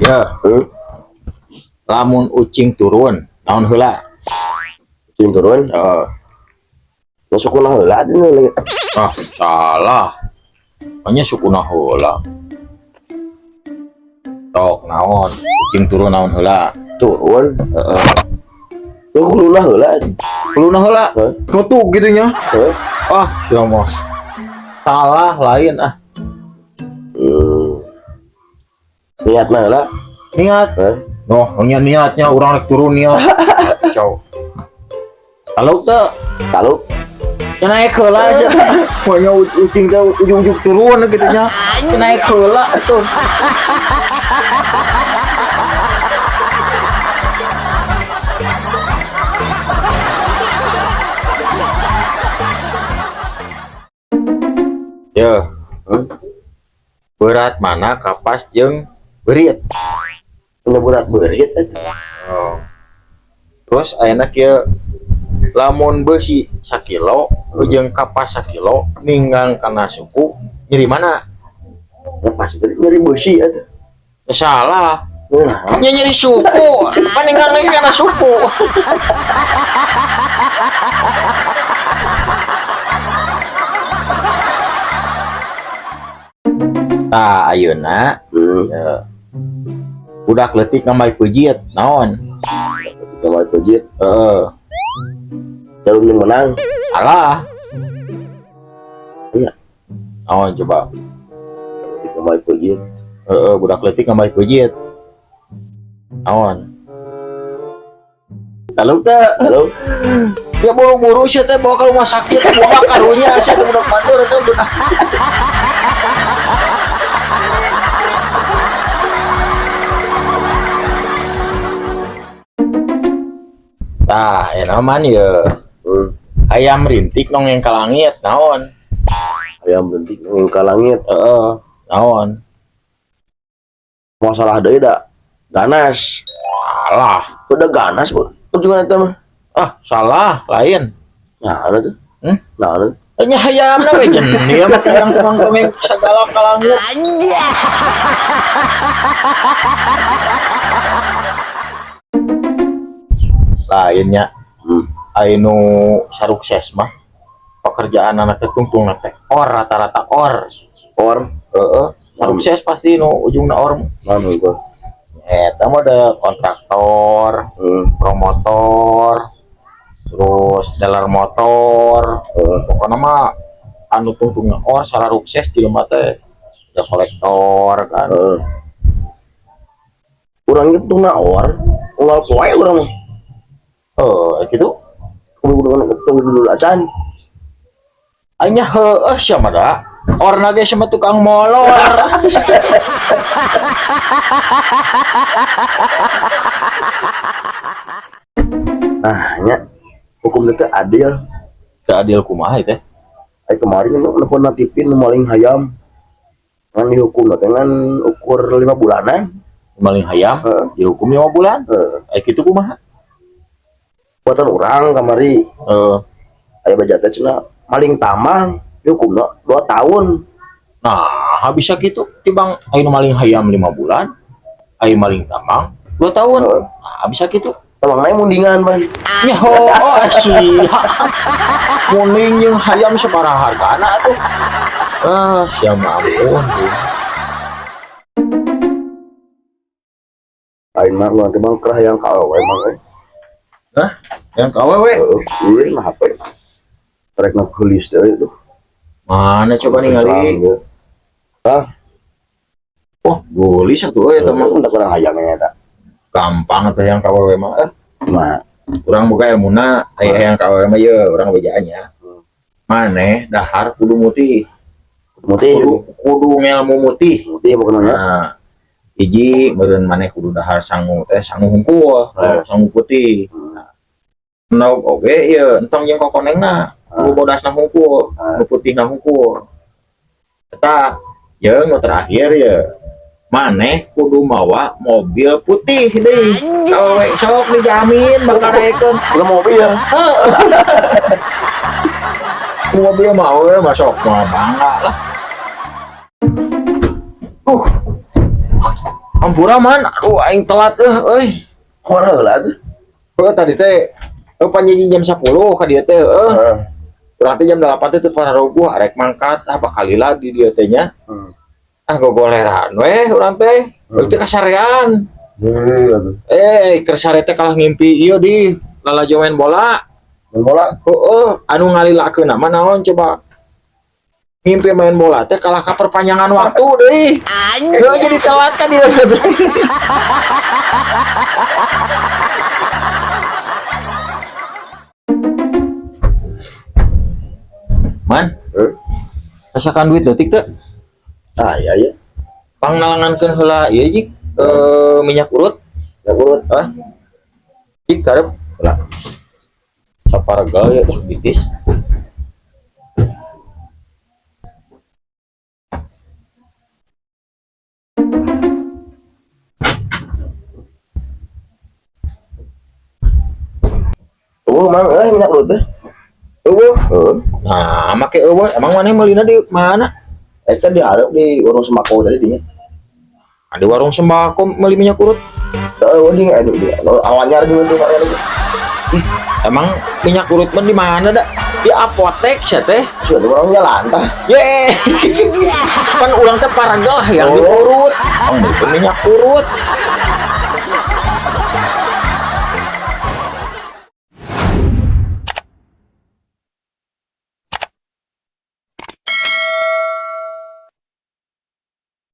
Ya, lamun ucing turun, naon heula? Ucing turun, masuk kuna heula lagi. Ah, salah. Hanya sukuna heula. Tok naon? Ucing turun naon heula? Turun, lu kuluna heula. Kuluna heula. Kutu gitunya. Ah, siapa? Salah lain ah. Niat mah heula. Niat. Noh, niatnya orang rek turun niat. Kacau. Kalau teu Kalau naik heula aja. Pokoknya ucing teh ujung-ujung turun gitu nya. Naik heula tuh. Ya. Berat mana kapas jeung berit? punya berat berit. Oh. Terus ayeuna kieu lamun besi 1 kilo jeung kapas 1 kilo ninggang kana suku nyeri mana? Pas nyeri besi atuh. Ya salah. Nya nyeri suku, paninggang lagi kana suku. Tah ayeuna ya, budak leutik ngamai pejit naon? Kalau pejit, jalur yang menang. Salah. Iya. Naon coba? Ngamai pejit. Budak leutik ngamai pejit. Naon? Kalau Halo. ya buru-buru sih teh bawa ke rumah sakit, bawa karunya sih teh budak batur teh budak. Tah, naman ya. Ayam rintik nongeng ka langit, naon? Ayam bentik nongeng ka langit. Naon? Masalah deui da. Ganas. Salah. Udah ganas, Bu. Tujuan eta mah. Ah, salah, lain. Nah, ada tuh. Nah, ada. Nya hayamna we jen dia mah yang komeng segala ka langit. Lainnya ainu sarukses mah pekerjaan anak tungtung teh or rata-rata or sarukses pasti nu ujungna or Manu gua. eta mah ada kontraktor, promotor, terus dealer motor, pokoknya mah anu tungtungna or sarukses jelema teh ada kolektor kan. Urang itu naor, ulah poe urang mah. Gitu. Kudu dulu acan. Anya heueuh sia mah da. Orna ge sama tukang molor. Nah, nya hukum itu adil. Teu adil kumaha teh? Kemarin nelfon natipin maling hayam. Kan dihukum dengan ukur 5 bulanan. Maling hayam dihukum 5 bulan. Kitu kumaha? Buatan orang kamari. Aya bajatna cenah maling tamang dihukumna 2 tahun. Nah, bisa gitu. Tibang aya maling hayam 5 bulan, aya maling tamang 2 tahun. Nah, bisa gitu. Tamang naik mundingan, Bang. Nya sih. Muning jeung hayam sabaraha hargana atuh. Sia mah ampun. Lain mah nu teh Bang kerah yang kawe Bang. Yang kawewe. Ieu mah HP. Rek na gelis deui tuh. Mana coba ningali? Oh, gelis atuh eta mah. Udah kurang hayamnya eta. Gampang atuh yang kawewe mah. Nah, Urang boga ilmuna aya yang kawewe mah ye, urang bejaannya. Maneh dahar kudu mutih. Kudu ngelmu mutih. Mutih pokoknya. Nah, hiji meureun maneh kudu dahar sangu teh sangu hungkul, sangu putih. Nah, oge ieu entong jeung kokonengna, kudu bodasna hungkul, nu putihna hungkul. Eta jeung nu terakhir ye maneh kudu mawa mobil putih deui. Sok dijamin bakal rekeun Udah mobil. mobil mah we masuk mah bangga lah. Ampura man, aduh aing telat euy. Mana lah tuh? Tadi teh panjang jam 10 ka dia teh berarti jam 8 teh teu pararoguh arek mangkat bakali lagi dia teh nya. Gogoleran weh urang teh. Teu kasarean. Keur sare teh kalah ngimpi ieu di lalajo main bola. Main bola? Anu ngalilakeun mah naon coba? Ngimpi main bola teh kalah ka perpanjangan waktu deui. Anjing jadi telat kan dia. Man, rasakan duit detik teh. Iya. Pangnalangankeun heula ieu jik minyak urut. Minyak urut. Jik karep heula. Saparga ya teh bitis. Mang minyak urut teh. Nah, make emang mana meulina di mana? Eta di hareup di warung sembako tadi dinya. Ada warung sembako meuli minyak urut. Di awalnya di untuk Emang minyak urut mah di mana dah? Di apotek sia teh. sudah orang jalan tah. Ye. Kan urang teh paraga lah yang diurut. Minyak urut.